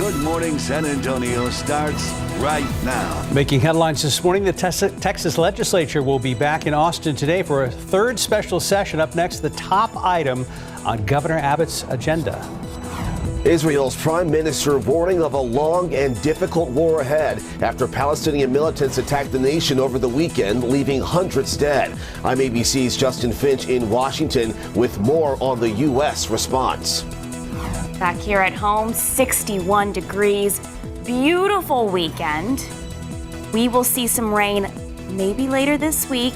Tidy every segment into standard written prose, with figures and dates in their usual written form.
Good Morning San Antonio starts right now. Making headlines this morning, the Texas legislature will be back in Austin today for a third special session. Up next, the top item on Governor Abbott's agenda. Israel's prime minister warning of a long and difficult war ahead after Palestinian militants attacked the nation over the weekend, leaving hundreds dead. I'm ABC's Justin Finch in Washington with more on the U.S. response. Back here at home, 61 degrees, beautiful weekend. We will see some rain maybe later this week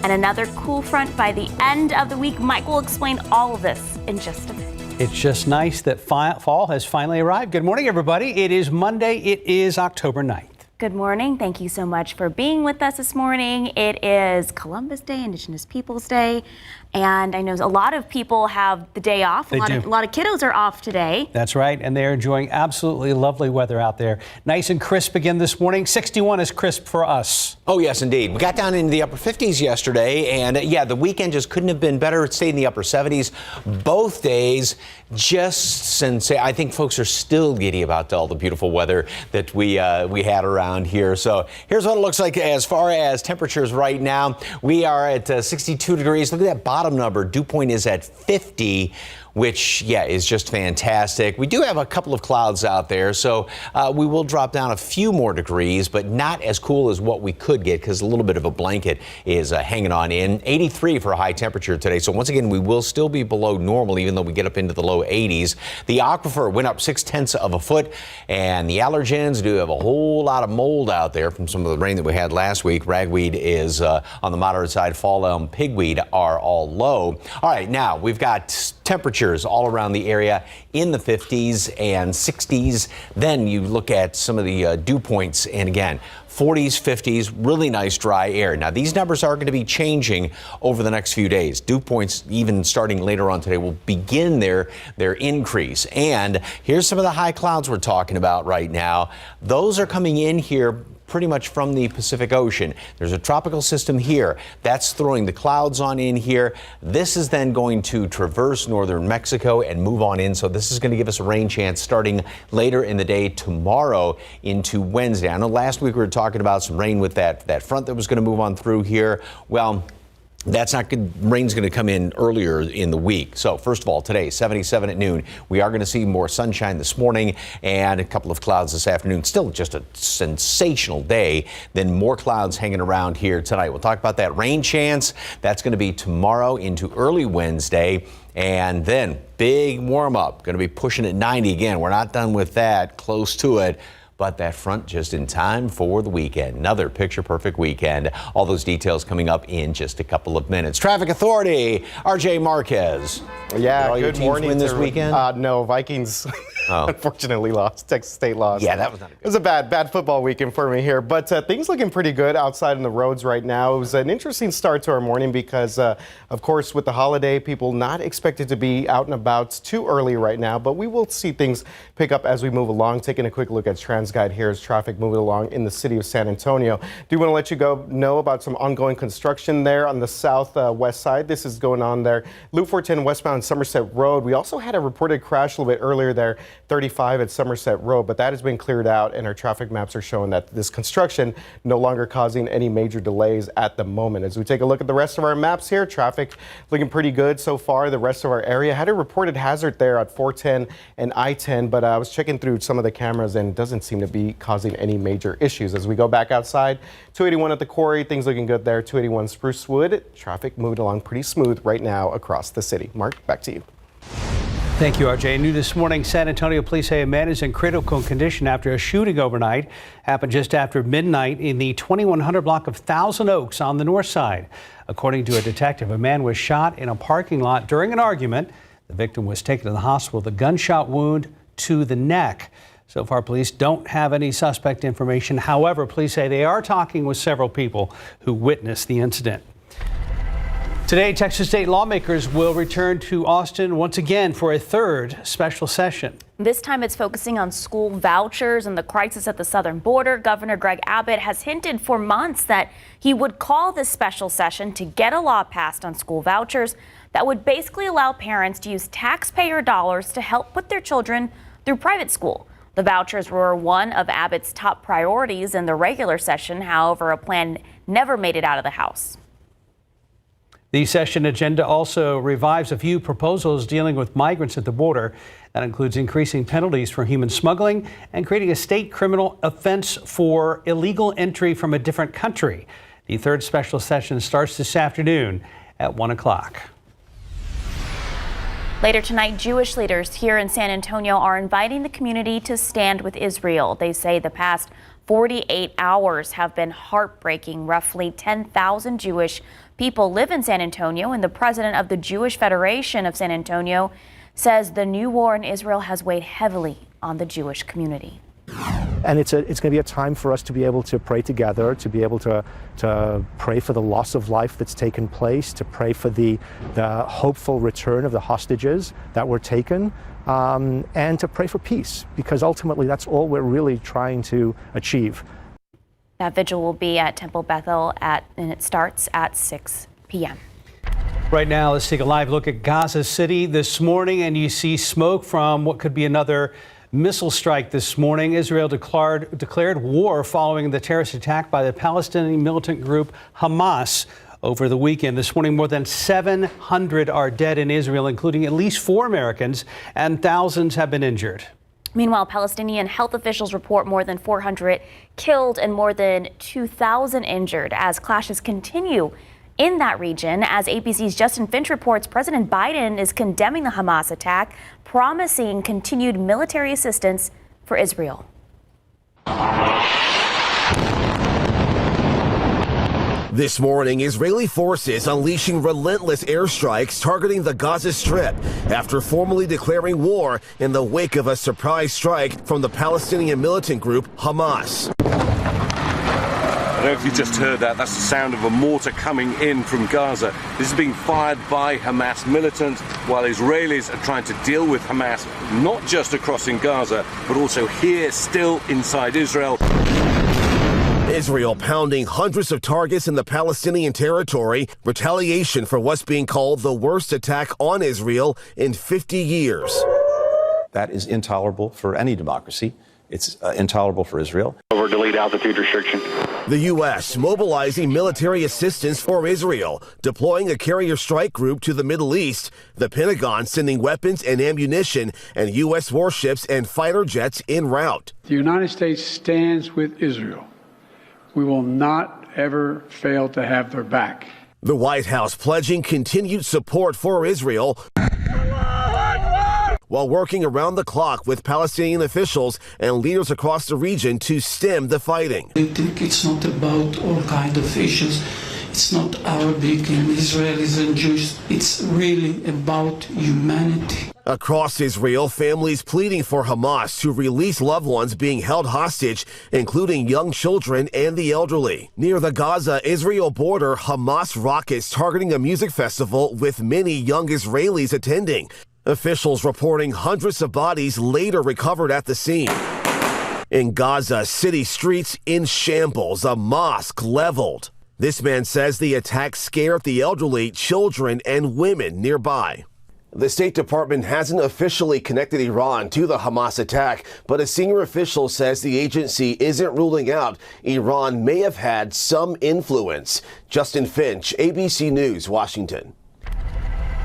and another cool front by the end of the week. Mike will explain all of this in just a bit. It's just nice that fall has finally arrived. Good morning, everybody. It is Monday. It is October 9th. Good morning. Thank you so much for being with us this morning. It is Columbus Day, Indigenous Peoples Day, and I know a lot of people have the day off. A lot of kiddos are off today. That's right, and they're enjoying absolutely lovely weather out there. Nice and crisp again this morning. 61 is crisp for us. Oh, yes, indeed. We got down into the upper 50s yesterday, and yeah, the weekend just couldn't have been better. It stayed in the upper 70s both days. Just since I think folks are still giddy about all the beautiful weather that we had around here. So here's what it looks like as far as temperatures right now. We are at 62 degrees. Look at that bottom number. Dew point is at 50. Which, yeah, is just fantastic. We do have a couple of clouds out there, so we will drop down a few more degrees, but not as cool as what we could get because a little bit of a blanket is hanging on in. 83 for a high temperature today, so once again, we will still be below normal even though we get up into the low 80s. The aquifer went up 0.6 of a foot, and the allergens do have a whole lot of mold out there from some of the rain that we had last week. Ragweed is on the moderate side. Fall elm, pigweed are all low. All right, now we've got temperatures all around the area in the 50s and 60s. Then you look at some of the dew points, and again, 40s, 50s, really nice dry air. Now, these numbers are going to be changing over the next few days. Dew points, even starting later on today, will begin their increase. And here's some of the high clouds we're talking about right now. Those are coming in here pretty much from the Pacific Ocean. There's a tropical system here that's throwing the clouds on in here. This is then going to traverse northern Mexico and move on in. So this is going to give us a rain chance starting later in the day tomorrow into Wednesday. I know last week we were talking about some rain with that front that was going to move on through here. Well, that's not good. Rain's going to come in earlier in the week. So first of all, today, 77 at noon. We are going to see more sunshine this morning and a couple of clouds this afternoon. Still just a sensational day. Then more clouds hanging around here tonight. We'll talk about that rain chance. That's going to be tomorrow into early Wednesday. And then big warm up. Going to be pushing at 90 again. We're not done with that. Close to it. But that front just in time for the weekend. Another picture-perfect weekend. All those details coming up in just a couple of minutes. Traffic Authority, RJ Marquez. Yeah, all good your morning. Win this weekend? No, Vikings unfortunately lost. Texas State lost. Yeah, that was not a good. It was a bad football weekend for me here, but things looking pretty good outside on the roads right now. It was an interesting start to our morning because, of course, with the holiday, people not expected to be out and about too early right now, but we will see things pick up as we move along. Taking a quick look at TransGuide here as traffic moving along in the city of San Antonio. Do want to let you know about some ongoing construction there on the southwest side. This is going on there. Loop 410 westbound Somerset Road. We also had a reported crash a little bit earlier there, 35 at Somerset Road, but that has been cleared out and our traffic maps are showing that this construction no longer causing any major delays at the moment. As we take a look at the rest of our maps here, traffic looking pretty good so far. The rest of our area had a reported hazard there at 410 and I-10, but I was checking through some of the cameras and it doesn't seem to be causing any major issues. As we go back outside, 281 at the quarry, things looking good there. 281 Sprucewood, traffic moving along pretty smooth right now across the city. Mark, back to you. Thank you, RJ. New this morning, San Antonio police say a man is in critical condition after a shooting overnight. Happened just after midnight in the 2100 block of Thousand Oaks on the north side. According to a detective, a man was shot in a parking lot during an argument. The victim was taken to the hospital with a gunshot wound to the neck. So far, police don't have any suspect information. However, police say they are talking with several people who witnessed the incident. Today, Texas state lawmakers will return to Austin once again for a third special session. This time it's focusing on school vouchers and the crisis at the southern border. Governor Greg Abbott has hinted for months that he would call this special session to get a law passed on school vouchers that would basically allow parents to use taxpayer dollars to help put their children through private school. The vouchers were one of Abbott's top priorities in the regular session. However, a plan never made it out of the House. The session agenda also revives a few proposals dealing with migrants at the border. That includes increasing penalties for human smuggling and creating a state criminal offense for illegal entry from a different country. The third special session starts this afternoon at 1 o'clock. Later tonight, Jewish leaders here in San Antonio are inviting the community to stand with Israel. They say the past 48 hours have been heartbreaking. Roughly 10,000 Jewish people live in San Antonio, and the president of the Jewish Federation of San Antonio says the new war in Israel has weighed heavily on the Jewish community. And it's going to be a time for us to be able to pray together, to be able to pray for the loss of life that's taken place, to pray for the hopeful return of the hostages that were taken, and to pray for peace, because ultimately that's all we're really trying to achieve. That vigil will be at Temple Bethel and it starts at 6 p.m. Right now, let's take a live look at Gaza City this morning, and you see smoke from what could be another missile strike this morning. Israel declared war following the terrorist attack by the Palestinian militant group Hamas over the weekend. This morning, more than 700 are dead in Israel, including at least 4 Americans, and thousands have been injured. Meanwhile, Palestinian health officials report more than 400 killed and more than 2,000 injured as clashes continue in that region. As ABC's Justin Finch reports, President Biden is condemning the Hamas attack, promising continued military assistance for Israel. This morning, Israeli forces unleashing relentless airstrikes targeting the Gaza Strip after formally declaring war in the wake of a surprise strike from the Palestinian militant group Hamas. I don't know if you just heard that. That's the sound of a mortar coming in from Gaza. This is being fired by Hamas militants while Israelis are trying to deal with Hamas, not just across in Gaza, but also here, still inside Israel. Israel pounding hundreds of targets in the Palestinian territory, retaliation for what's being called the worst attack on Israel in 50 years. That is intolerable for any democracy. It's intolerable for Israel. Over delete altitude restriction. The U.S. mobilizing military assistance for Israel, deploying a carrier strike group to the Middle East, the Pentagon sending weapons and ammunition, and U.S. warships and fighter jets en route. The United States stands with Israel. We will not ever fail to have their back. The White House pledging continued support for Israel while working around the clock with Palestinian officials and leaders across the region to stem the fighting. I think it's not about all kinds of issues. It's not Arabic and Israelis and Jews. It's really about humanity. Across Israel, families pleading for Hamas to release loved ones being held hostage, including young children and the elderly. Near the Gaza-Israel border, Hamas rockets targeting a music festival with many young Israelis attending. Officials reporting hundreds of bodies later recovered at the scene. In Gaza, city streets in shambles, a mosque leveled. This man says the attack scared the elderly, children, and women nearby. The State Department hasn't officially connected Iran to the Hamas attack, but a senior official says the agency isn't ruling out Iran may have had some influence. Justin Finch, ABC News, Washington.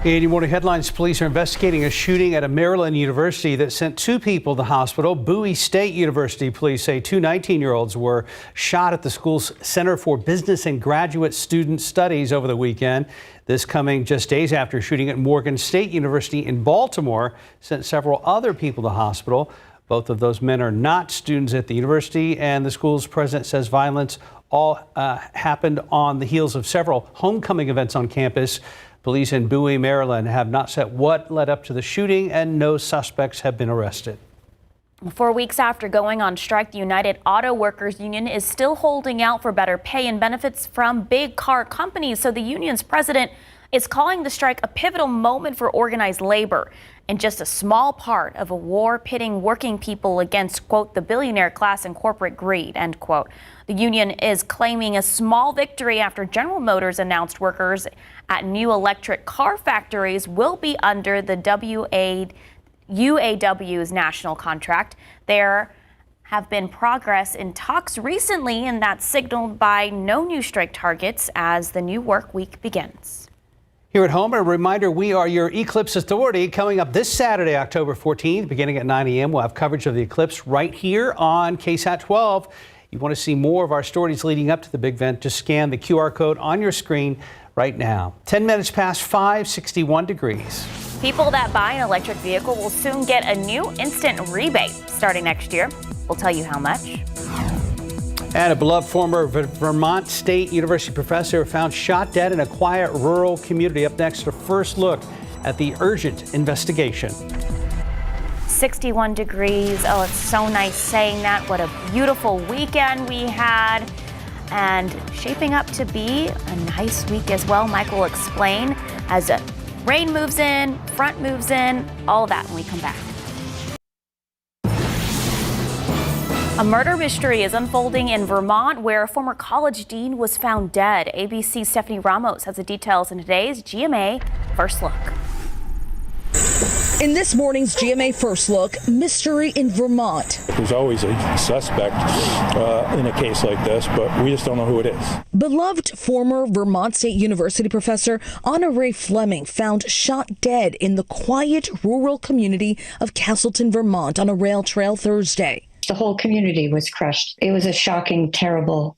In your morning headlines, police are investigating a shooting at a Maryland university that sent 2 people to the hospital. Bowie State University police say 2 19-year-olds were shot at the school's Center for Business and Graduate Student Studies over the weekend. This coming just days after shooting at Morgan State University in Baltimore sent several other people to the hospital. Both of those men are not students at the university, and the school's president says violence all happened on the heels of several homecoming events on campus. Police in Bowie, Maryland have not said what led up to the shooting, and no suspects have been arrested. 4 weeks after going on strike, the United Auto Workers Union is still holding out for better pay and benefits from big car companies. So the union's president is calling the strike a pivotal moment for organized labor and just a small part of a war pitting working people against, quote, the billionaire class and corporate greed, end quote. The union is claiming a small victory after General Motors announced workers at new electric car factories will be under the UAW's national contract. There have been progress in talks recently, and that's signaled by no new strike targets as the new work week begins. Here at home, a reminder, we are your Eclipse Authority. Coming up this Saturday, October 14th, beginning at 9 a.m., we'll have coverage of the eclipse right here on KSAT 12. You want to see more of our stories leading up to the big event, just scan the QR code on your screen right now. 10 minutes past 5, 61 degrees. People that buy an electric vehicle will soon get a new instant rebate starting next year. We'll tell you how much. And a beloved former Vermont State University professor found shot dead in a quiet rural community. Up next, a first look at the urgent investigation. 61 degrees. Oh, it's so nice saying that. What a beautiful weekend we had. And shaping up to be a nice week as well. Mike will explain as rain moves in, front moves in, all of that when we come back. A murder mystery is unfolding in Vermont where a former college dean was found dead. ABC's Stephanie Ramos has the details in today's GMA First Look. In this morning's GMA First Look, mystery in Vermont. There's always a suspect in a case like this, but we just don't know who it is. Beloved former Vermont State University professor Anna Ray Fleming found shot dead in the quiet rural community of Castleton, Vermont on a rail trail Thursday. The whole community was crushed. It was a shocking, terrible,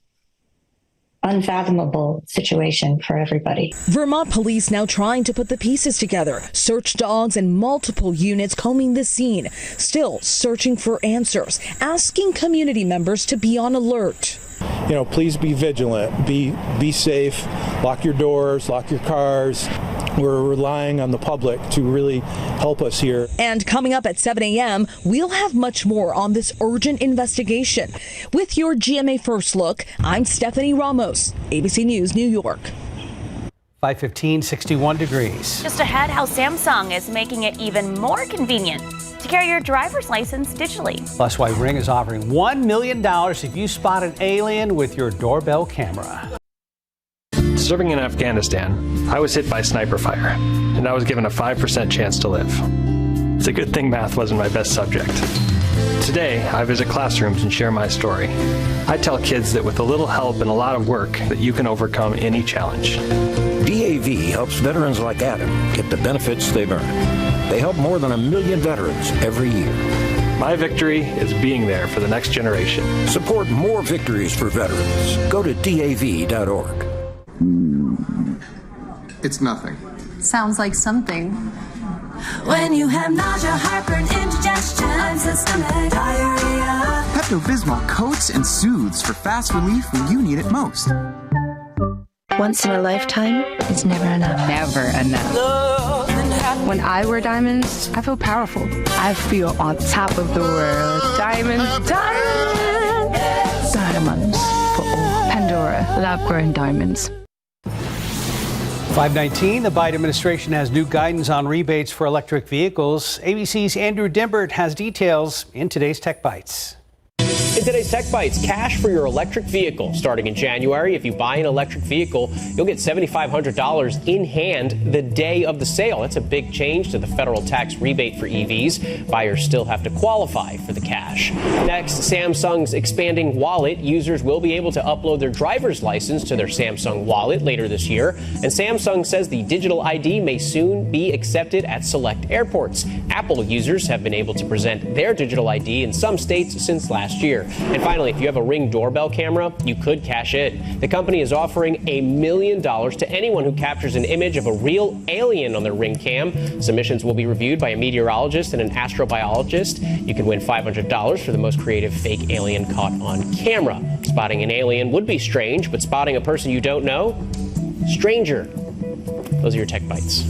unfathomable situation for everybody. Vermont police now trying to put the pieces together. Search dogs and multiple units combing the scene, still searching for answers, asking community members to be on alert. You know, please be vigilant, be safe, lock your doors, lock your cars. We're relying on the public to really help us here. And coming up at 7 a.m., we'll have much more on this urgent investigation. With your GMA First Look, I'm Stephanie Ramos, ABC News, New York. 5:15, 61 degrees. Just ahead, how Samsung is making it even more convenient to carry your driver's license digitally. Plus, why Ring is offering $1 million if you spot an alien with your doorbell camera. Serving in Afghanistan, I was hit by sniper fire, and I was given a 5% chance to live. It's a good thing math wasn't my best subject. Today, I visit classrooms and share my story. I tell kids that with a little help and a lot of work, that you can overcome any challenge. DAV helps veterans like Adam get the benefits they've earned. They help more than 1 million veterans every year. My victory is being there for the next generation. Support more victories for veterans. Go to DAV.org. It's nothing. Sounds like something. When you have nausea, heartburn, indigestion, systemic diarrhea. Pepto-Bismol coats and soothes for fast relief when you need it most. Once in a lifetime is never enough. Never enough. When I wear diamonds, I feel powerful. I feel on top of the world. Diamonds, diamonds, diamonds for all. Pandora, lab-grown diamonds. 5:19, the Biden administration has new guidance on rebates for electric vehicles. ABC's Andrew Dimbert has details in today's Tech Bites. In today's Tech Bites, cash for your electric vehicle. Starting in January, if you buy an electric vehicle, you'll get $7,500 in hand the day of the sale. That's a big change to the federal tax rebate for EVs. Buyers still have to qualify for the cash. Next, Samsung's expanding wallet. Users will be able to upload their driver's license to their Samsung wallet later this year. And Samsung says the digital ID may soon be accepted at select airports. Apple users have been able to present their digital ID in some states since last year. And finally, if you have a Ring doorbell camera, you could cash in. The company is offering $1 million to anyone who captures an image of a real alien on their Ring cam. Submissions will be reviewed by a meteorologist and an astrobiologist. You can win $500 for the most creative fake alien caught on camera. Spotting an alien would be strange, but spotting a person you don't know, stranger. Those are your Tech Bites.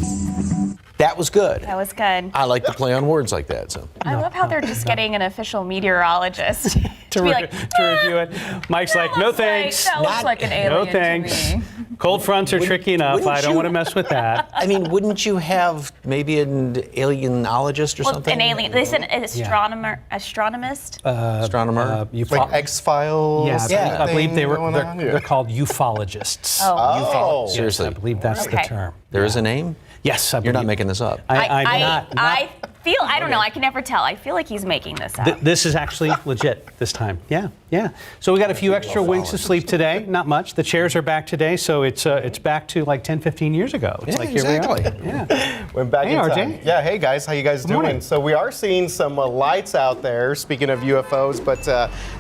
That was good. That was good. I like to play on words like that. So I love how they're just getting an official meteorologist to be like, to review it. Mike's like, no thanks. That looks like an alien. No thanks. Cold fronts are tricky enough. I don't want to mess with that. I mean, wouldn't you have maybe an alienologist or something? An alien. They said an astronomist. Astronomer. Like X-Files. Yeah, I believe they're called ufologists. Oh. Seriously. I believe that's the term. There is a name? Yes, You're not making this up. I'm not. I I don't know. I can never tell. I feel like he's making this up. This is actually legit this time. Yeah. So we got a few extra winks of sleep today. Not much. The chairs are back today, so it's back to like 10, 15 years ago. It's like exactly. Here we are. Yeah. Went back in RJ. time. Yeah, hey guys, how you guys doing? Morning. So we are seeing some lights out there, speaking of UFOs, but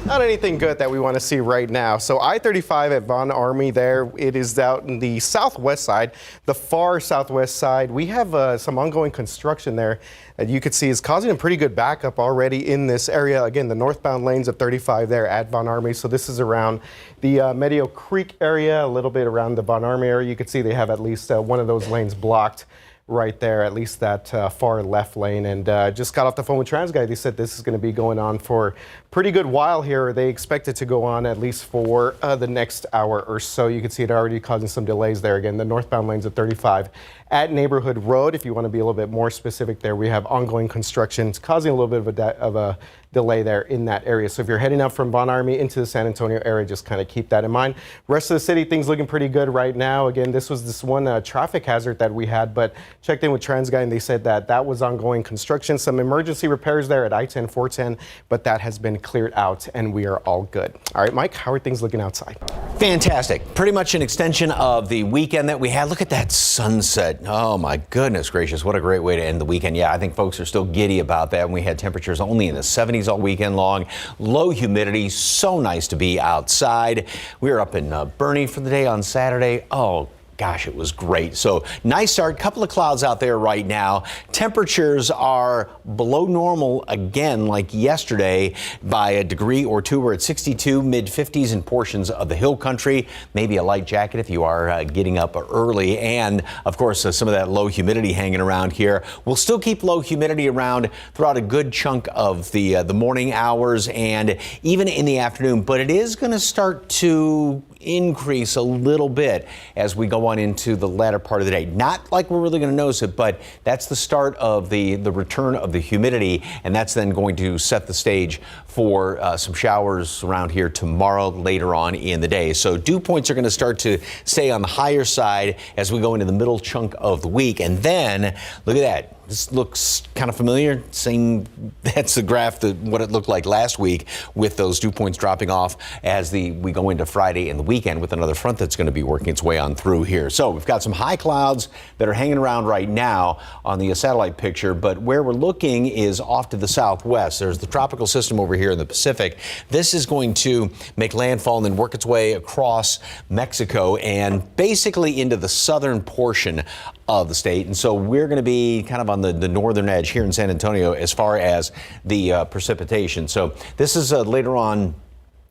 not anything good that we want to see right now. So I-35 at Von Army there, it is out in the southwest side, the far southwest side. We have some ongoing construction there that you could see is causing a pretty good backup already in this area. Again, the northbound lanes of 35 there at Von Army. So this is around the Meadow Creek area, a little bit around the Von Army area. You can see they have at least one of those lanes blocked right there, at least that far left lane. And just got off the phone with TransGuide. They said this is going to be going on for a pretty good while here. They expect it to go on at least for the next hour or so. You can see it already causing some delays there. Again, the northbound lanes of 35 at Neighborhood Road. If you want to be a little bit more specific there, we have ongoing construction. It's causing a little bit of a delay there in that area. So if you're heading up from Von Army into the San Antonio area, just kind of keep that in mind. Rest of the city, things looking pretty good right now. Again, this was this one traffic hazard that we had, but checked in with TransGuide and they said that was ongoing construction. Some emergency repairs there at I-10, 410, but that has been cleared out and we are all good. All right, Mike, how are things looking outside? Fantastic. Pretty much an extension of the weekend that we had. Look at that sunset. Oh my goodness gracious, what a great way to end the weekend. Yeah, I think folks are still giddy about that. And we had temperatures only in the 70s all weekend long. Low humidity, so nice to be outside. We were up in Bernie for the day on Saturday. Oh gosh, it was great. So nice start. Couple of clouds out there right now. Temperatures are below normal again, like yesterday, by a degree or two. We're at 62, mid 50s in portions of the hill country. Maybe a light jacket if you are getting up early. And of course, some of that low humidity hanging around here. We'll still keep low humidity around throughout a good chunk of the morning hours and even in the afternoon. But it is going to start to increase a little bit as we go on into the latter part of the day. Not like we're really going to notice it, but that's the start of the return of the humidity, and that's then going to set the stage for some showers around here tomorrow later on in the day. So dew points are going to start to stay on the higher side as we go into the middle chunk of the week. And then look at that. This looks kind of familiar. That's the graph, what it looked like last week with those dew points dropping off as we go into Friday and the weekend with another front that's going to be working its way on through here. So we've got some high clouds that are hanging around right now on the satellite picture, but where we're looking is off to the southwest. There's the tropical system over here in the Pacific. This is going to make landfall and then work its way across Mexico and basically into the southern portion of the state. And so we're going to be kind of on the northern edge here in San Antonio as far as the precipitation. So this is later on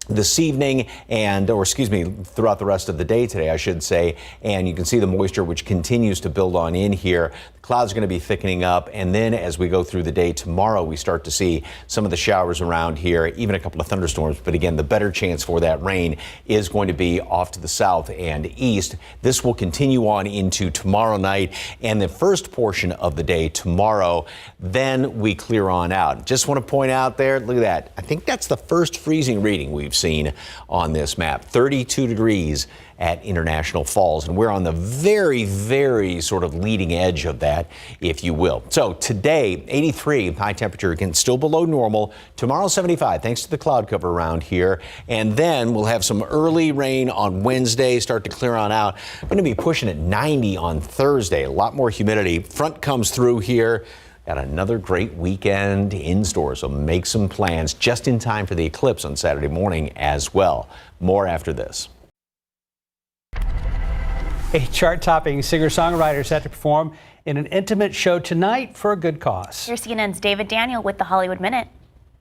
this evening throughout the rest of the day today, I should say. And you can see the moisture which continues to build on in here. The clouds are going to be thickening up. And then as we go through the day tomorrow, we start to see some of the showers around here, even a couple of thunderstorms. But again, the better chance for that rain is going to be off to the south and east. This will continue on into tomorrow night and the first portion of the day tomorrow. Then we clear on out. Just want to point out there, look at that. I think that's the first freezing reading we've seen on this map. 32 degrees at International Falls, and we're on the very, very sort of leading edge of that, if you will. So today, 83 high temperature, again, still below normal. Tomorrow, 75, thanks to the cloud cover around here. And then we'll have some early rain on Wednesday, start to clear on out. Going to be pushing at 90 on Thursday, a lot more humidity. Front comes through here. Got another great weekend in store, so make some plans just in time for the eclipse on Saturday morning as well. More after this. A chart-topping singer-songwriter set to perform in an intimate show tonight for a good cause. Here's CNN's David Daniel with the Hollywood Minute.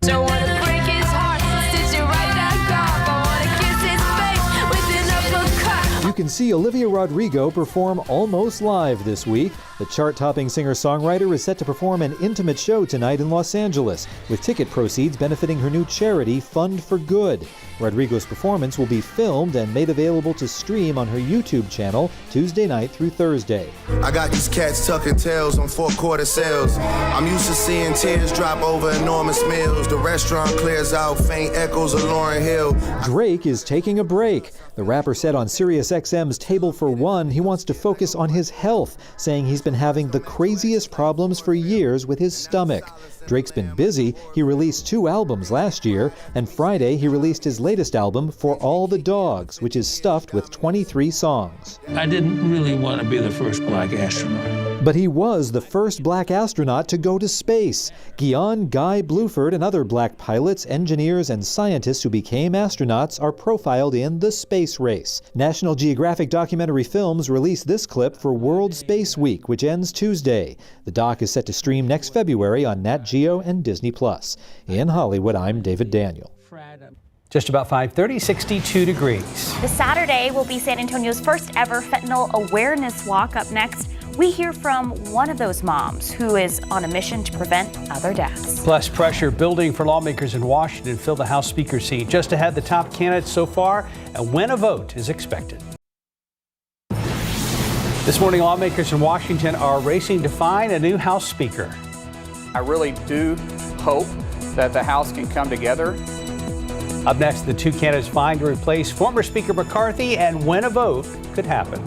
So wanna break his heart, stitch it right back up. I wanna kiss his face with an uppercut. You can see Olivia Rodrigo perform almost live this week. The chart-topping singer-songwriter is set to perform an intimate show tonight in Los Angeles, with ticket proceeds benefiting her new charity, Fund for Good. Rodrigo's performance will be filmed and made available to stream on her YouTube channel Tuesday night through Thursday. I got these cats tucking tails on four-quarter sales. I'm used to seeing tears drop over enormous meals. The restaurant clears out, faint echoes of Lauryn Hill. Drake is taking a break. The rapper said on SiriusXM's Table for One he wants to focus on his health, saying he's been having the craziest problems for years with his stomach. Drake's been busy. He released 2 albums last year, and Friday he released his latest album, For All the Dogs, which is stuffed with 23 songs. I didn't really want to be the first black astronaut. But he was the first black astronaut to go to space. Guion Guy Bluford and other black pilots, engineers, and scientists who became astronauts are profiled in The Space Race. National Geographic Documentary Films released this clip for World Space Week, which ends Tuesday. The doc is set to stream next February on Nat Geo and Disney+. In Hollywood, I'm David Daniel. Just about 5:30, 62 degrees. This Saturday will be San Antonio's first ever fentanyl awareness walk. Up next, we hear from one of those moms who is on a mission to prevent other deaths. Plus, pressure building for lawmakers in Washington fill the House Speaker seat. Just ahead, the top candidates so far and when a vote is expected. This morning, lawmakers in Washington are racing to find a new House Speaker. I really do hope that the House can come together. Up next, the 2 candidates vying to replace former Speaker McCarthy and when a vote could happen.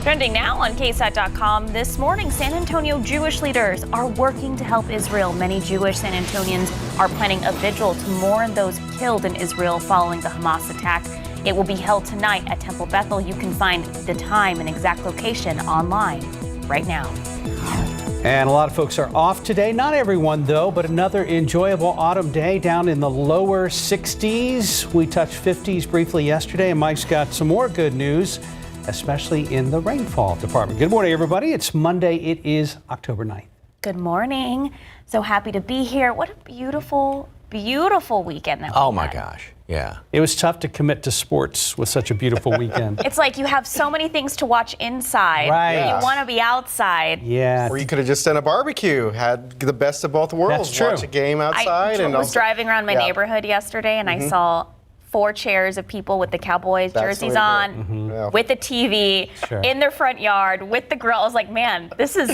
Trending now on KSAT.com. This morning, San Antonio Jewish leaders are working to help Israel. Many Jewish San Antonians are planning a vigil to mourn those killed in Israel following the Hamas attack. It will be held tonight at Temple Bethel. You can find the time and exact location online right now. And a lot of folks are off today. Not everyone, though, but another enjoyable autumn day down in the lower 60s. We touched 50s briefly yesterday, and Mike's got some more good news, especially in the rainfall department. Good morning, everybody. It's Monday. It is October 9th. Good morning. So happy to be here. What a beautiful, beautiful weekend that we Oh, my had. gosh. Yeah. It was tough to commit to sports with such a beautiful weekend. It's like you have so many things to watch inside. Right. You want to be outside. Yeah. Or you could have just done a barbecue, had the best of both worlds. That's true. Watch a game outside. I was driving around my neighborhood yesterday and I saw 4 chairs of people with the Cowboys jerseys on, with the TV, in their front yard, with the grill. I was like, man, this is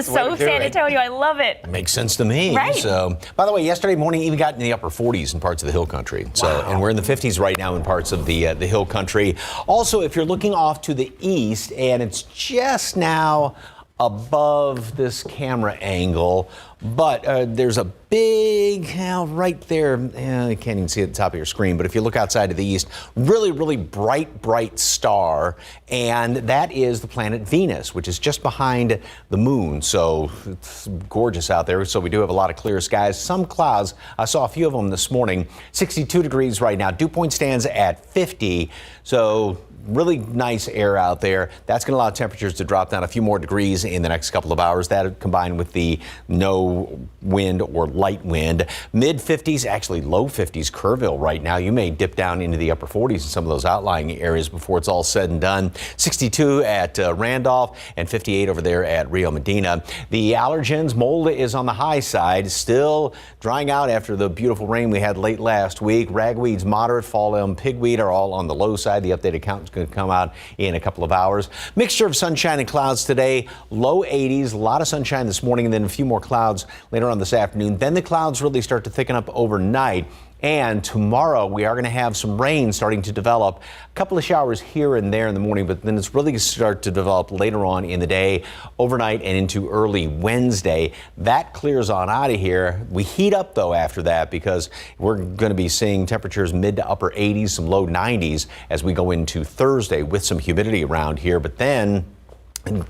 so San Antonio. I love it. Makes sense to me. Right. So, by the way, yesterday morning even got in the upper 40s in parts of the Hill Country. So, and we're in the 50s right now in parts of the Hill Country. Also, if you're looking off to the east, and it's just now above this camera angle, but there's a big, right there, you can't even see at the top of your screen, but if you look outside to the east, really, really bright star, and that is the planet Venus, which is just behind the moon. So it's gorgeous out there. So we do have a lot of clear skies, some clouds. I saw a few of them this morning. 62 degrees right now. Dew point stands at 50. So really nice air out there. That's going to allow temperatures to drop down a few more degrees in the next couple of hours. That combined with the no wind or light wind. Mid 50s, actually low 50s, Kerrville right now. You may dip down into the upper 40s in some of those outlying areas before it's all said and done. 62 at Randolph and 58 over there at Rio Medina. The allergens, mold is on the high side, still drying out after the beautiful rain we had late last week. Ragweeds moderate, fall elm, pigweed are all on the low side. The updated count is going to come out in a couple of hours. Mixture of sunshine and clouds today, low 80s, a lot of sunshine this morning and then a few more clouds later on this afternoon. Then the clouds really start to thicken up overnight. And tomorrow we are going to have some rain starting to develop. A couple of showers here and there in the morning, but then it's really going to start to develop later on in the day, overnight and into early Wednesday. That clears on out of here. We heat up, though, after that because we're going to be seeing temperatures mid to upper 80s, some low 90s as we go into Thursday with some humidity around here. But then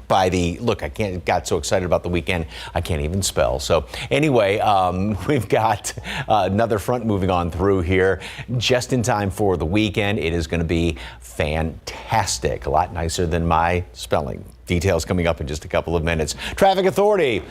by the look, got so excited about the weekend, I can't even spell. So anyway, we've got another front moving on through here just in time for the weekend. It is going to be fantastic, a lot nicer than my spelling. Details coming up in just a couple of minutes. Traffic Authority.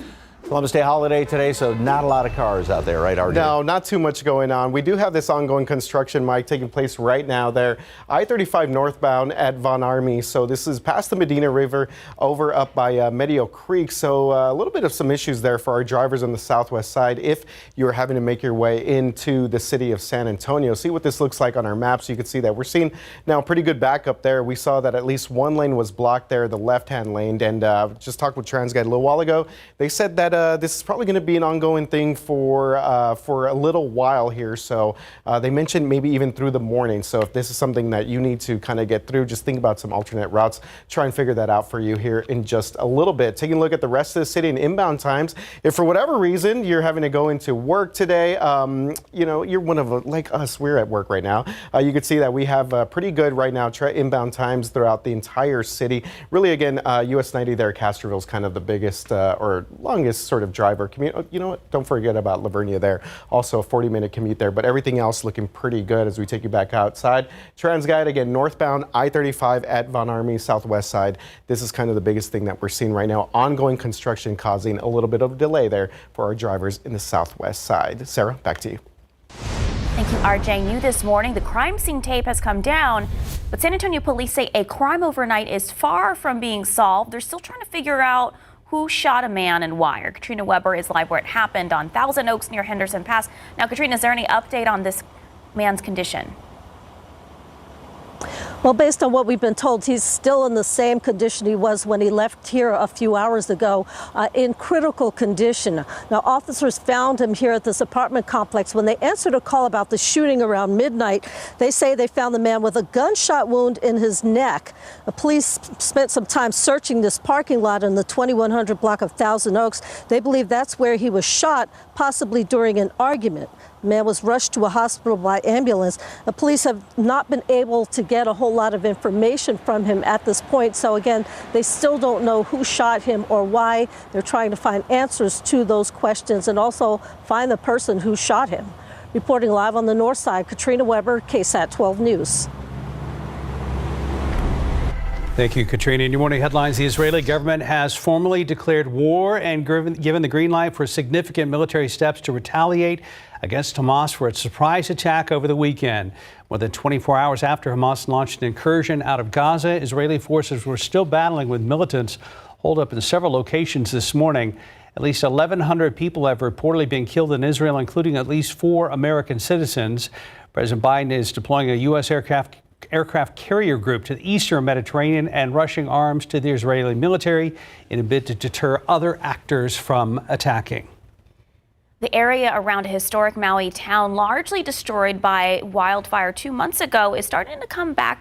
Columbus Day holiday today, so not a lot of cars out there, right, RJ? No, not too much going on. We do have this ongoing construction, Mike, taking place right now there. I-35 northbound at Von Army. So this is past the Medina River, over up by Medio Creek. So a little bit of some issues there for our drivers on the southwest side if you're having to make your way into the city of San Antonio. See what this looks like on our maps. You can see that we're seeing now pretty good backup there. We saw that at least one lane was blocked there, the left-hand lane. And just talked with TransGuide a little while ago. They said that this is probably going to be an ongoing thing for a little while here. So they mentioned maybe even through the morning. So if this is something that you need to kind of get through, just think about some alternate routes. Try and figure that out for you here in just a little bit. Taking a look at the rest of the city and inbound times. If for whatever reason you're having to go into work today, you know, you're one of like us, we're at work right now. You can see that we have pretty good right now inbound times throughout the entire city. Really, again, US 90 there, Castroville is kind of the biggest or longest sort of driver commute. You know what? Don't forget about Lavernia there. Also a 40-minute commute there, but everything else looking pretty good as we take you back outside. TransGuide, again, northbound I-35 at Von Army, southwest side. This is kind of the biggest thing that we're seeing right now. Ongoing construction causing a little bit of delay there for our drivers in the southwest side. Sarah, back to you. Thank you, RJ. New this morning, the crime scene tape has come down, but San Antonio police say a crime overnight is far from being solved. They're still trying to figure out who shot a man and why. Our Katrina Weber is live where it happened on Thousand Oaks near Henderson Pass. Now, Katrina, is there any update on this man's condition? Well, based on what we've been told, he's still in the same condition he was when he left here a few hours ago, in critical condition. Now, officers found him here at this apartment complex. When they answered a call about the shooting around midnight, they say they found the man with a gunshot wound in his neck. The police spent some time searching this parking lot in the 2100 block of Thousand Oaks. They believe that's where he was shot, possibly during an argument. The man was rushed to a hospital by ambulance. The police have not been able to get a whole lot of information from him at this point. So again, they still don't know who shot him or why. They're trying to find answers to those questions and also find the person who shot him. Reporting live on the north side, Katrina Weber, KSAT 12 News. Thank you, Katrina. In your morning headlines, the Israeli government has formally declared war and given the green light for significant military steps to retaliate against Hamas for its surprise attack over the weekend. More than 24 hours after Hamas launched an incursion out of Gaza, Israeli forces were still battling with militants holed up in several locations this morning. At least 1,100 people have reportedly been killed in Israel, including at least 4 American citizens. President Biden is deploying a U.S. aircraft carrier group to the eastern Mediterranean and rushing arms to the Israeli military in a bid to deter other actors from attacking. The area around a historic Maui town, largely destroyed by wildfire 2 months ago, is starting to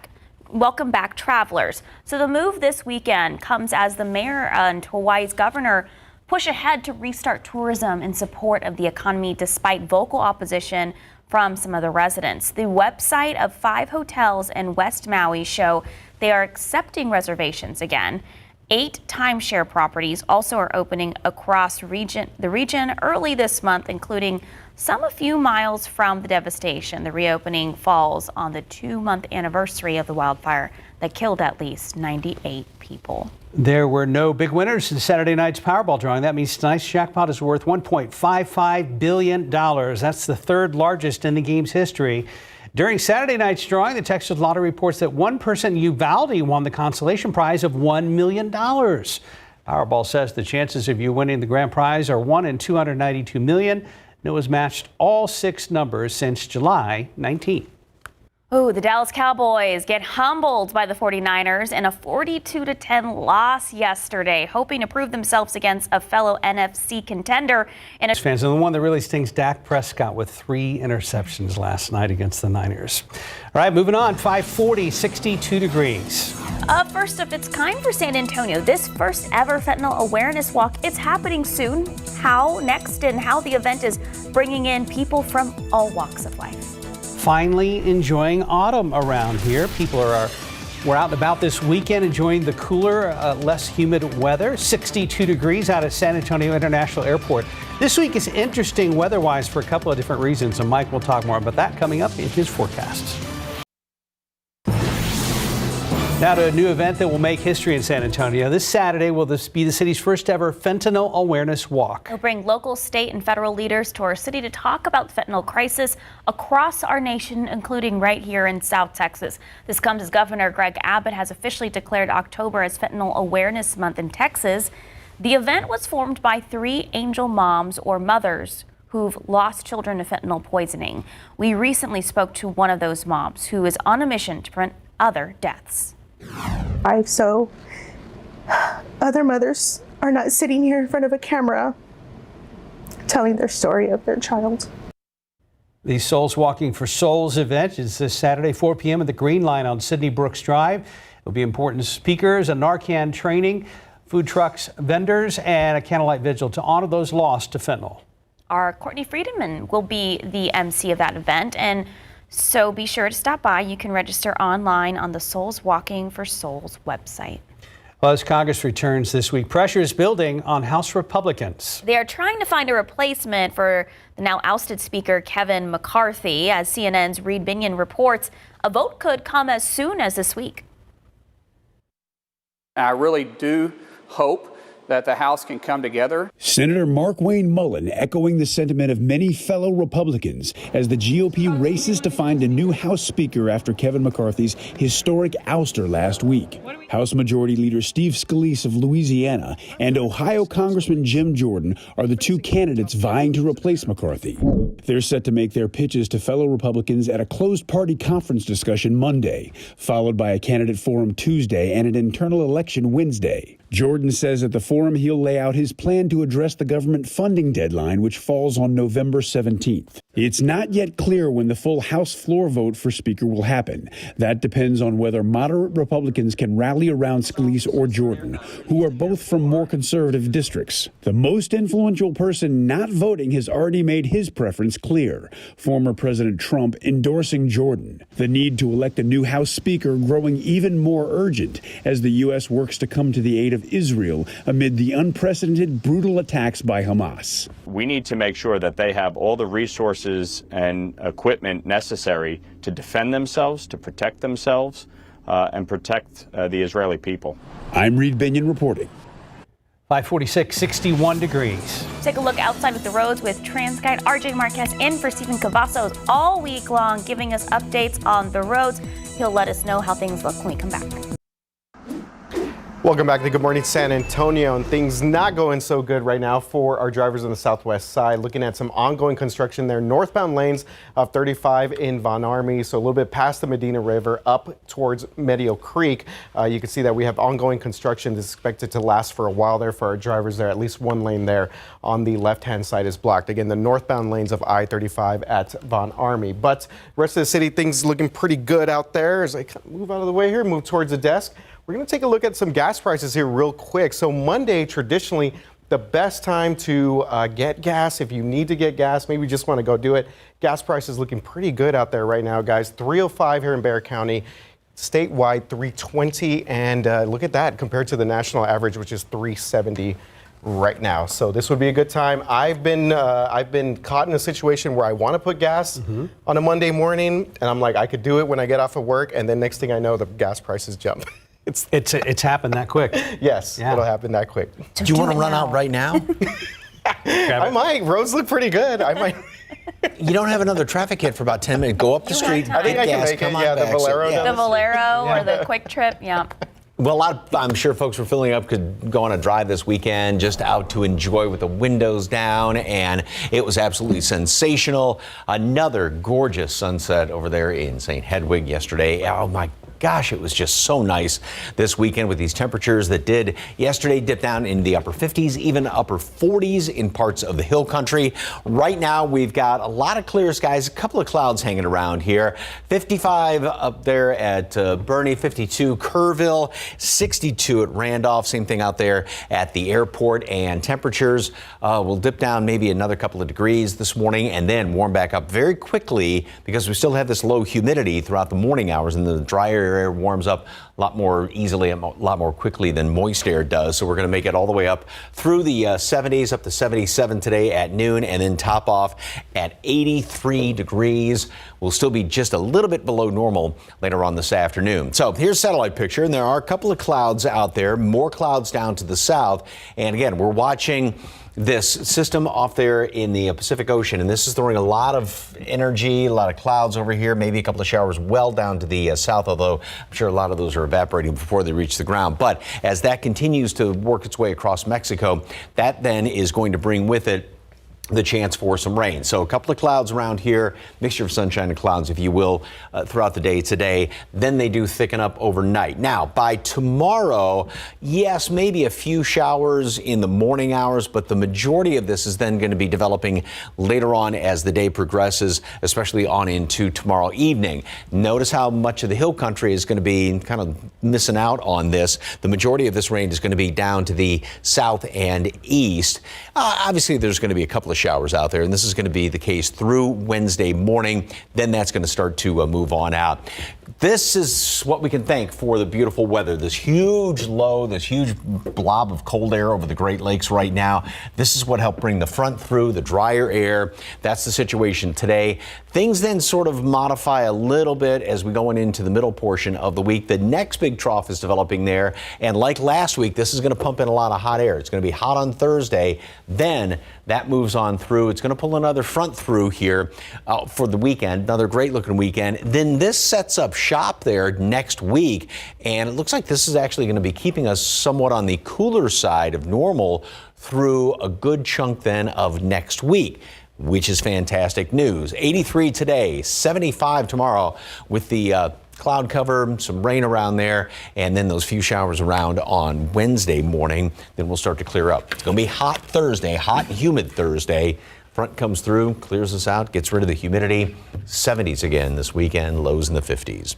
welcome back travelers. So the move this weekend comes as the mayor and Hawaii's governor push ahead to restart tourism in support of the economy despite vocal opposition from some of the residents. The website of 5 hotels in West Maui show they are accepting reservations again. 8 timeshare properties also are opening across the region early this month, including some a few miles from the devastation. The reopening falls on the 2-month anniversary of the wildfire that killed at least 98 people. There were no big winners in Saturday night's Powerball drawing. That means tonight's jackpot is worth $1.55 billion. That's the 3rd largest in the game's history. During Saturday night's drawing, the Texas Lottery reports that one person, Uvalde, won the consolation prize of $1 million. Powerball says the chances of you winning the grand prize are 1 in 292 million. And it was matched all 6 numbers since July 19. Oh, the Dallas Cowboys get humbled by the 49ers in a 42-10 loss yesterday, hoping to prove themselves against a fellow NFC contender. Fans, and the one that really stings, Dak Prescott with 3 interceptions last night against the Niners. All right, moving on, 540, 62 degrees. First of its kind for San Antonio, this first ever fentanyl awareness walk, it's happening soon. How next and how the event is bringing in people from all walks of life. Finally enjoying autumn around here. People were out and about this weekend enjoying the cooler, less humid weather. 62 degrees out at San Antonio International Airport. This week is interesting weather-wise for a couple of different reasons, and Mike will talk more about that coming up in his forecasts. Now to a new event that will make history in San Antonio. This Saturday will be the city's first ever fentanyl awareness walk. It'll bring local, state, and federal leaders to our city to talk about the fentanyl crisis across our nation, including right here in South Texas. This comes as Governor Greg Abbott has officially declared October as Fentanyl Awareness Month in Texas. The event was formed by 3 angel moms or mothers who've lost children to fentanyl poisoning. We recently spoke to one of those moms who is on a mission to prevent other deaths. So other mothers are not sitting here in front of a camera telling their story of their child. The Souls Walking for Souls event is this Saturday, 4 p.m. at the Green Line on Sidney Brooks Drive. There'll be important speakers, a Narcan training, food trucks, vendors, and a candlelight vigil to honor those lost to fentanyl. Our Courtney Friedman will be the MC of that event, and so be sure to stop by. You can register online on the Souls Walking for Souls website. Well, as Congress returns this week, pressure is building on House Republicans. They are trying to find a replacement for the now ousted Speaker Kevin McCarthy. As CNN's Reed Binion reports, a vote could come as soon as this week. I really do hope that the House can come together. Senator Mark Wayne Mullen echoing the sentiment of many fellow Republicans as the GOP races to find a new House Speaker after Kevin McCarthy's historic ouster last week. House Majority Leader Steve Scalise of Louisiana and Ohio Congressman Jim Jordan are the 2 candidates vying to replace McCarthy. They're set to make their pitches to fellow Republicans at a closed party conference discussion Monday, followed by a candidate forum Tuesday and an internal election Wednesday. Jordan says at the forum he'll lay out his plan to address the government funding deadline, which falls on November 17th. It's not yet clear when the full House floor vote for Speaker will happen. That depends on whether moderate Republicans can rally around Scalise or Jordan, who are both from more conservative districts. The most influential person not voting has already made his preference clear, former President Trump endorsing Jordan. The need to elect a new House Speaker growing even more urgent as the U.S. works to come to the aid of Israel amid the unprecedented brutal attacks by Hamas. We need to make sure that they have all the resources and equipment necessary to defend themselves, to protect themselves, and protect the Israeli people. I'm Reed Binion reporting. 546, 61 degrees. Take a look outside at the roads with TransGuide RJ Marquez in for Stephen Cavazos all week long, giving us updates on the roads. He'll let us know how things look when we come back. Welcome back to Good Morning San Antonio, and things not going so good right now for our drivers on the southwest side. Looking at some ongoing construction there, northbound lanes of 35 in Von Army, so a little bit past the Medina River up towards Medio Creek. You can see that we have ongoing construction that's expected to last for a while there for our drivers there. At least one lane there on the left-hand side is blocked. Again, the northbound lanes of I-35 at Von Army. But rest of the city, things looking pretty good out there. As I move out of the way here, move towards the desk. We're going to take a look at some gas prices here real quick. So Monday, traditionally, the best time to get gas, if you need to get gas, maybe you just want to go do it. Gas prices looking pretty good out there right now, guys. $3.05 here in Bexar County, statewide $3.20, and look at that compared to the national average, which is $3.70 right now. So this would be a good time. I've been caught in a situation where I want to put gas on a Monday morning, and I'm like, I could do it when I get off of work, and then next thing I know, the gas prices jump. It's happened that quick. Yes, it'll happen that quick. Do you want to run out right now? I might. Roads look pretty good. I might. You don't have another traffic hit for about 10 minutes. Go up the street, I think get I can gas, make come it. on Yeah, back. the Valero. The Valero or the Quick Trip, yeah. Well, I'm sure folks were filling up, could go on a drive this weekend, just out to enjoy with the windows down, and it was absolutely sensational. Another gorgeous sunset over there in St. Hedwig yesterday. Oh my gosh, it was just so nice this weekend with these temperatures that did yesterday dip down in the upper 50s, even upper 40s in parts of the hill country. Right now, we've got a lot of clear skies, a couple of clouds hanging around here. 55 up there at Bernie, 52 Kerrville, 62 at Randolph, same thing out there at the airport, and temperatures will dip down maybe another couple of degrees this morning and then warm back up very quickly because we still have this low humidity throughout the morning hours, and the drier air warms up a lot more easily, a lot more quickly than moist air does. So we're going to make it all the way up through the 70s, up to 77 today at noon, and then top off at 83 degrees. will still be just a little bit below normal later on this afternoon. So here's a satellite picture, and there are a couple of clouds out there, more clouds down to the south. And again, we're watching this system off there in the Pacific Ocean, and this is throwing a lot of energy, a lot of clouds over here, maybe a couple of showers well down to the south, although I'm sure a lot of those are evaporating before they reach the ground. But as that continues to work its way across Mexico, that then is going to bring with it the chance for some rain. So a couple of clouds around here, mixture of sunshine and clouds, if you will, throughout the day today. Then they do thicken up overnight. Now, by tomorrow, yes, maybe a few showers in the morning hours, but the majority of this is then going to be developing later on as the day progresses, especially on into tomorrow evening. Notice how much of the hill country is going to be kind of missing out on this. The majority of this rain is going to be down to the south and east. Obviously, there's going to be a couple of showers out there, and this is going to be the case through Wednesday morning. Then that's going to start to move on out. This is what we can thank for the beautiful weather. This huge low, this huge blob of cold air over the Great Lakes right now. This is what helped bring the front through, the drier air. That's the situation today. Things then sort of modify a little bit as we go into the middle portion of the week. The next big trough is developing there. And like last week, this is going to pump in a lot of hot air. It's going to be hot on Thursday. Then that moves on through. It's going to pull another front through here for the weekend, another great looking weekend. Then this sets up shop there next week. And it looks like this is actually going to be keeping us somewhat on the cooler side of normal through a good chunk then of next week, which is fantastic news. 83 today, 75 tomorrow with the cloud cover, some rain around there, and then those few showers around on Wednesday morning. Then we'll start to clear up. It's going to be hot Thursday, hot and humid Thursday. Front comes through, clears us out, gets rid of the humidity. 70s again this weekend, lows in the 50s.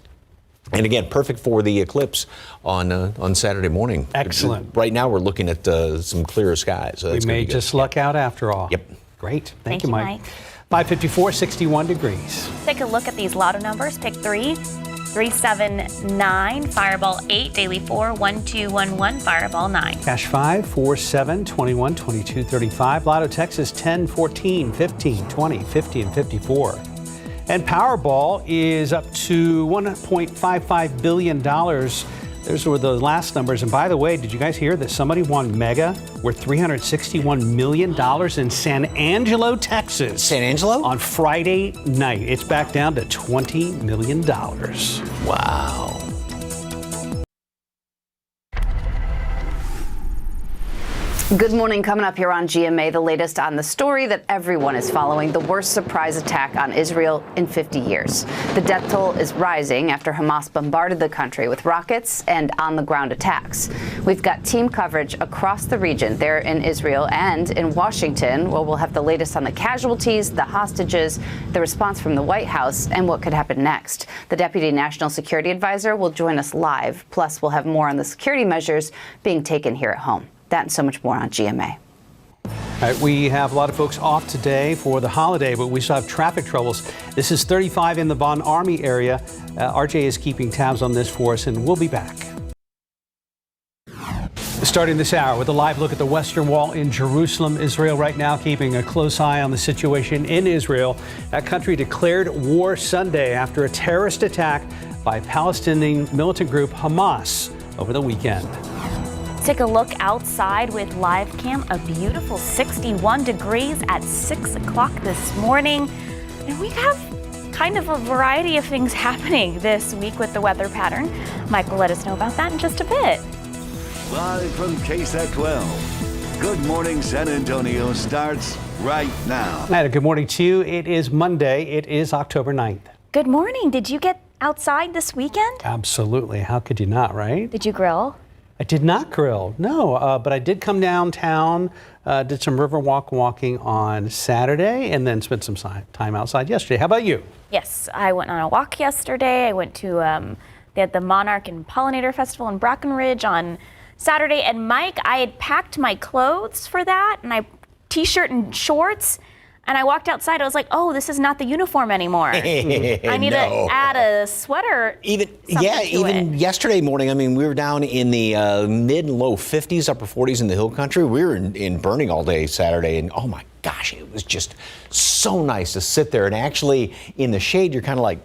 And again, perfect for the eclipse on Saturday morning. Excellent. Right now we're looking at some clearer skies. So we may just luck out after all. Yep. Great. Thank you, Mike. 554, 61 degrees. Take a look at these lotto numbers. Pick 3, 379, Fireball 8, Daily 4, 1211, Fireball 9. Cash 5, 4, 7, 21, 22, 35. Lotto Texas 10, 14, 15, 20, 50, and 54. And Powerball is up to $1.55 billion. Those were the last numbers. And by the way, did you guys hear that somebody won Mega worth $361 million in San Angelo, Texas? San Angelo? On Friday night. It's back down to $20 million. Wow. Good morning. Coming up here on GMA, the latest on the story that everyone is following, the worst surprise attack on Israel in 50 years. The death toll is rising after Hamas bombarded the country with rockets and on-the-ground attacks. We've got team coverage across the region there in Israel and in Washington, where we'll have the latest on the casualties, the hostages, the response from the White House, and what could happen next. The Deputy National Security Advisor will join us live. Plus, we'll have more on the security measures being taken here at home. That and so much more on GMA. All right, we have a lot of folks off today for the holiday, but we still have traffic troubles. This is 35 in the Von Army area. RJ is keeping tabs on this for us, and we'll be back. Starting this hour with a live look at the Western Wall in Jerusalem, Israel right now, keeping a close eye on the situation in Israel. That country declared war Sunday after a terrorist attack by Palestinian militant group Hamas over the weekend. Take a look outside with live cam. A beautiful 61 degrees at 6 o'clock this morning. And we have kind of a variety of things happening this week with the weather pattern. Mike will let us know about that in just a bit. Live from KSAT 12. Good Morning San Antonio starts right now. And a good morning to you. It is Monday. It is October 9th. Good morning. Did you get outside this weekend? Absolutely. How could you not, right? Did you grill? I did not grill, no, but I did come downtown, did some river walking on Saturday, and then spent some time outside yesterday. How about you? Yes, I went on a walk yesterday. I went to they had the Monarch and Pollinator Festival in Brackenridge on Saturday. And Mike, I had packed my clothes for that, and t-shirt and shorts. And I walked outside. I was like, "Oh, this is not the uniform anymore. I need to add a sweater." Even yesterday morning. I mean, we were down in the mid and low 50s, upper 40s in the hill country. We were in burning all day Saturday, and oh my gosh, it was just so nice to sit there. And actually, in the shade, you're kind of like,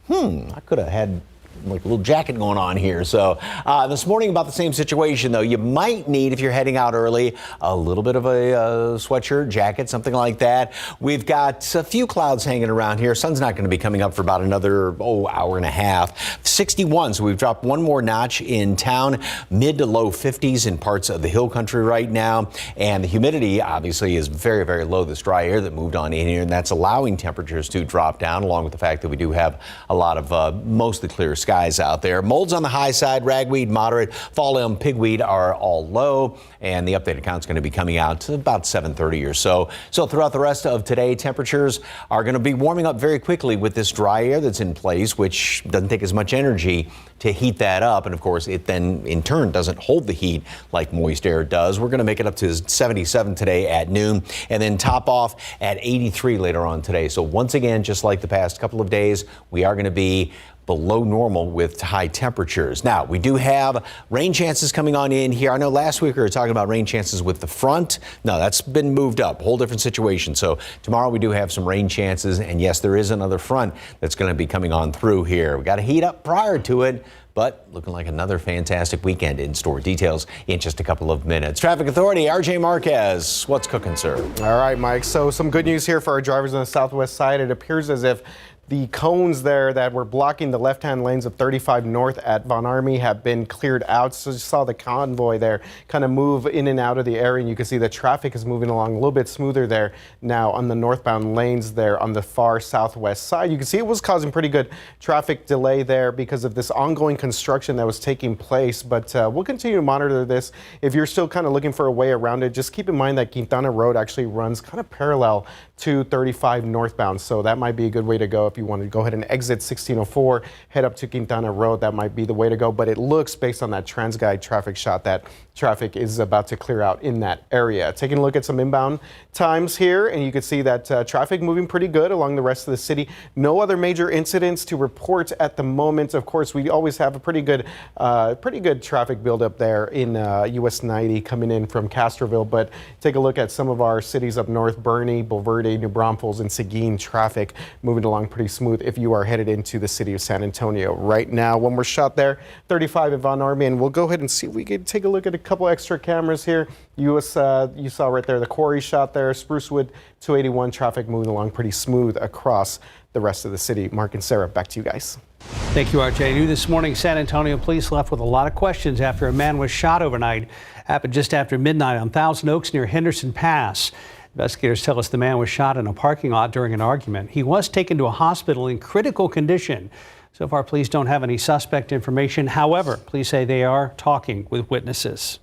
I could have had like a little jacket going on here. So this morning about the same situation, though. You might need, if you're heading out early, a little bit of a sweatshirt, jacket, something like that. We've got a few clouds hanging around here. Sun's not going to be coming up for about another, hour and a half. 61, so we've dropped one more notch in town. Mid to low 50s in parts of the hill country right now. And the humidity, obviously, is very, very low. This dry air that moved on in here, and that's allowing temperatures to drop down, along with the fact that we do have a lot of mostly clear skies out there. Molds on the high side, ragweed moderate, fall elm, pigweed are all low, and the updated count's going to be coming out to about 7:30 or so. So throughout the rest of today, temperatures are going to be warming up very quickly with this dry air that's in place, which doesn't take as much energy to heat that up. And of course, it then in turn doesn't hold the heat like moist air does. We're going to make it up to 77 today at noon, and then top off at 83 later on today. So once again, just like the past couple of days, we are going to be below normal with high temperatures. Now, we do have rain chances coming on in here. I know last week we were talking about rain chances with the front. No, that's been moved up. Whole different situation. So tomorrow we do have some rain chances. And yes, there is another front that's going to be coming on through here. We got to heat up prior to it, but looking like another fantastic weekend in store. Details in just a couple of minutes. Traffic Authority, RJ Marquez. What's cooking, sir? All right, Mike. So some good news here for our drivers on the southwest side. It appears as if the cones there that were blocking the left-hand lanes of 35 north at Von Army have been cleared out. So you saw the convoy there kind of move in and out of the area, and you can see the traffic is moving along a little bit smoother there now on the northbound lanes there on the far southwest side. You can see it was causing pretty good traffic delay there because of this ongoing construction that was taking place, but we'll continue to monitor this. If you're still kind of looking for a way around it, just keep in mind that Quintana Road actually runs kind of parallel to 35 northbound, so that might be a good way to go. If you want to go ahead and exit 1604, head up to Quintana Road, that might be the way to go. But it looks, based on that TransGuide traffic shot, that traffic is about to clear out in that area. Taking a look at some inbound times here, and you can see that traffic moving pretty good along the rest of the city. No other major incidents to report at the moment. Of course, we always have a pretty good traffic buildup there in US 90 coming in from Castroville. But take a look at some of our cities up north: Bernie, Bulverde, New Braunfels, and Seguin. Traffic moving along pretty smooth if you are headed into the city of San Antonio right now. One more shot there, 35 at Von Army, and we'll go ahead and see if we can take a look at a couple extra cameras here. You saw right there the quarry shot there, Sprucewood 281, traffic moving along pretty smooth across the rest of the city. Mark and Sarah, back to you guys. Thank you, RJ. New this morning, San Antonio police left with a lot of questions after a man was shot overnight. Happened just after midnight on Thousand Oaks near Henderson Pass. Investigators tell us the man was shot in a parking lot during an argument. He was taken to a hospital in critical condition. So far, police don't have any suspect information. However, police say they are talking with witnesses.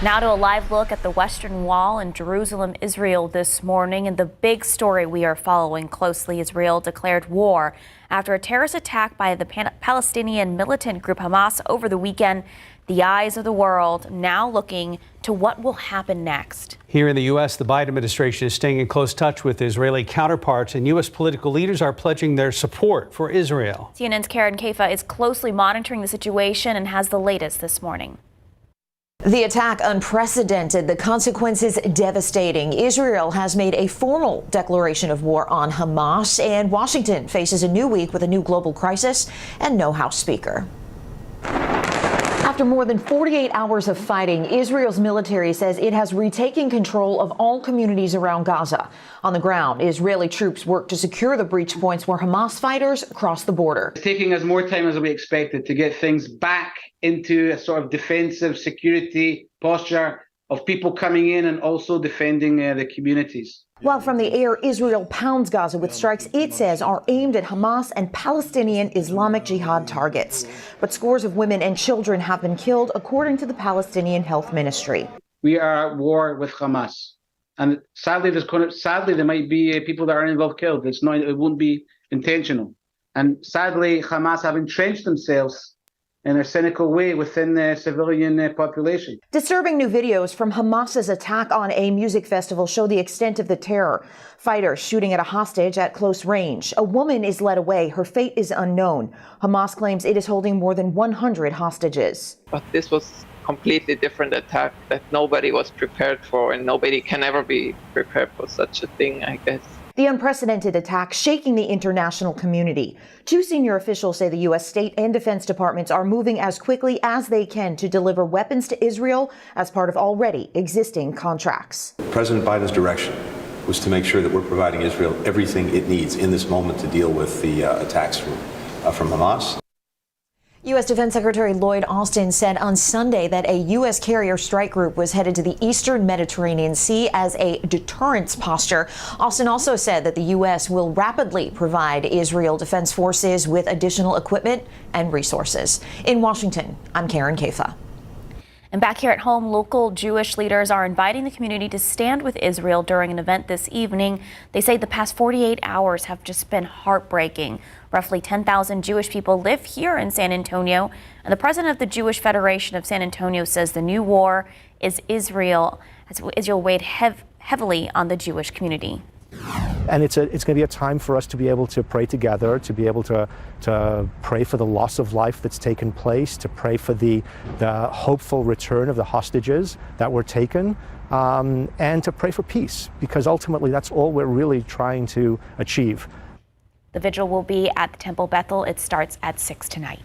Now to a live look at the Western Wall in Jerusalem, Israel this morning. And the big story we are following closely: Israel declared war after a terrorist attack by the Palestinian militant group Hamas over the weekend. The eyes of the world now looking to what will happen next. Here in the U.S., the Biden administration is staying in close touch with Israeli counterparts, and U.S. political leaders are pledging their support for Israel. CNN's Karen Kaifa is closely monitoring the situation and has the latest this morning. The attack unprecedented, the consequences devastating. Israel has made a formal declaration of war on Hamas, and Washington faces a new week with a new global crisis and no House Speaker. After more than 48 hours of fighting, Israel's military says it has retaken control of all communities around Gaza. On the ground, Israeli troops work to secure the breach points where Hamas fighters cross the border. It's taking us more time as we expected to get things back into a sort of defensive security posture of people coming in and also defending the communities. While from the air, Israel pounds Gaza with strikes it says are aimed at Hamas and Palestinian Islamic Jihad targets. But scores of women and children have been killed, according to the Palestinian Health Ministry. We are at war with Hamas. And sadly, there might be people that are involved killed. It won't be intentional. And sadly, Hamas have entrenched themselves in a cynical way within the civilian population. Disturbing new videos from Hamas's attack on a music festival show the extent of the terror. Fighters shooting at a hostage at close range. A woman is led away. Her fate is unknown. Hamas claims it is holding more than 100 hostages. But this was completely different attack that nobody was prepared for, and nobody can ever be prepared for such a thing, I guess. The unprecedented attack shaking the international community. Two senior officials say the U.S. State and Defense Departments are moving as quickly as they can to deliver weapons to Israel as part of already existing contracts. President Biden's direction was to make sure that we're providing Israel everything it needs in this moment to deal with the attacks from Hamas. U.S. Defense Secretary Lloyd Austin said on Sunday that a U.S. carrier strike group was headed to the eastern Mediterranean Sea as a deterrence posture. Austin also said that the U.S. will rapidly provide Israel Defense Forces with additional equipment and resources. In Washington, I'm Karen Kafa. And back here at home, local Jewish leaders are inviting the community to stand with Israel during an event this evening. They say the past 48 hours have just been heartbreaking. Roughly 10,000 Jewish people live here in San Antonio, and the president of the Jewish Federation of San Antonio says the new war is Israel weighed heavily on the Jewish community. And it's going to be a time for us to be able to pray together, to be able to pray for the loss of life that's taken place, to pray for the hopeful return of the hostages that were taken, and to pray for peace, because ultimately that's all we're really trying to achieve. The vigil will be at the Temple Bethel. It starts at 6 tonight.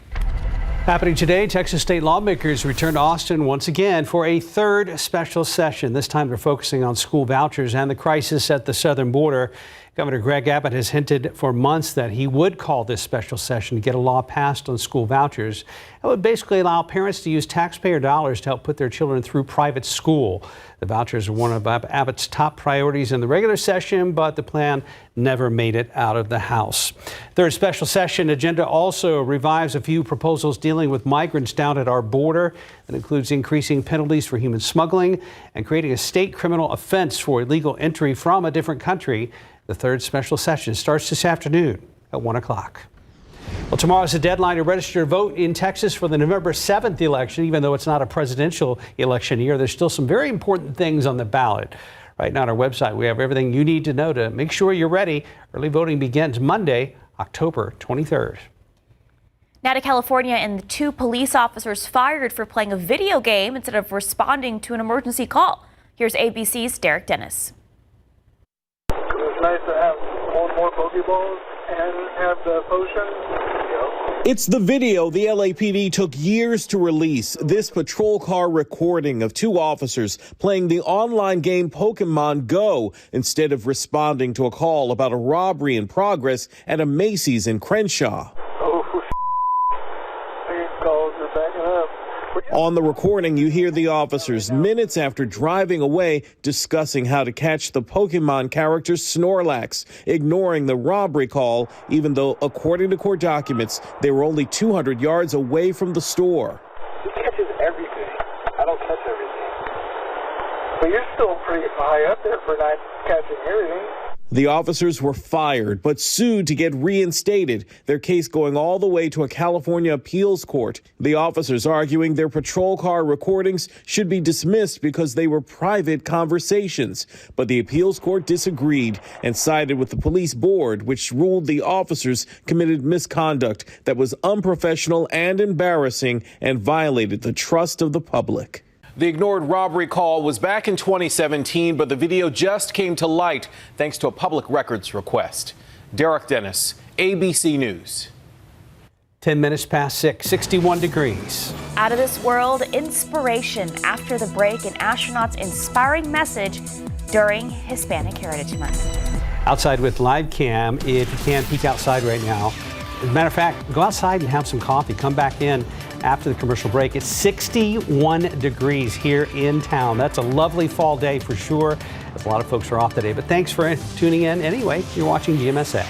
Happening today, Texas state lawmakers return to Austin once again for a third special session. This time they're focusing on school vouchers and the crisis at the southern border. Governor Greg Abbott has hinted for months that he would call this special session to get a law passed on school vouchers. It would basically allow parents to use taxpayer dollars to help put their children through private school. The vouchers are one of Abbott's top priorities in the regular session, but the plan never made it out of the House. Third special session agenda also revives a few proposals dealing with migrants down at our border. That includes increasing penalties for human smuggling and creating a state criminal offense for illegal entry from a different country. The third special session starts this afternoon at 1 o'clock. Well, tomorrow's the deadline to register to vote in Texas for the November 7th election. Even though it's not a presidential election year, there's still some very important things on the ballot. Right now on our website, we have everything you need to know to make sure you're ready. Early voting begins Monday, October 23rd. Now to California, and the two police officers fired for playing a video game instead of responding to an emergency call. Here's ABC's Derek Dennis. It's nice to have more Pokeballs and have the potion. It's the video the LAPD took years to release. This patrol car recording of two officers playing the online game Pokemon Go instead of responding to a call about a robbery in progress at a Macy's in Crenshaw. On the recording, you hear the officers minutes after driving away discussing how to catch the Pokemon character Snorlax, ignoring the robbery call, even though, according to court documents, they were only 200 yards away from the store. He catches everything. I don't catch everything. But you're still pretty high up there for not catching everything. The officers were fired, but sued to get reinstated, their case going all the way to a California appeals court. The officers arguing their patrol car recordings should be dismissed because they were private conversations. But the appeals court disagreed and sided with the police board, which ruled the officers committed misconduct that was unprofessional and embarrassing and violated the trust of the public. The ignored robbery call was back in 2017, but the video just came to light thanks to a public records request. Derek Dennis, ABC News. 10 minutes past 6, 61 degrees. Out of this world inspiration after the break, an astronaut's inspiring message during Hispanic Heritage Month. Outside with live cam, if you can't peek outside right now. As a matter of fact, go outside and have some coffee. Come back in after the commercial break. It's 61 degrees here in town. That's a lovely fall day for sure. A lot of folks are off today, but thanks for tuning in anyway. You're watching GMSA.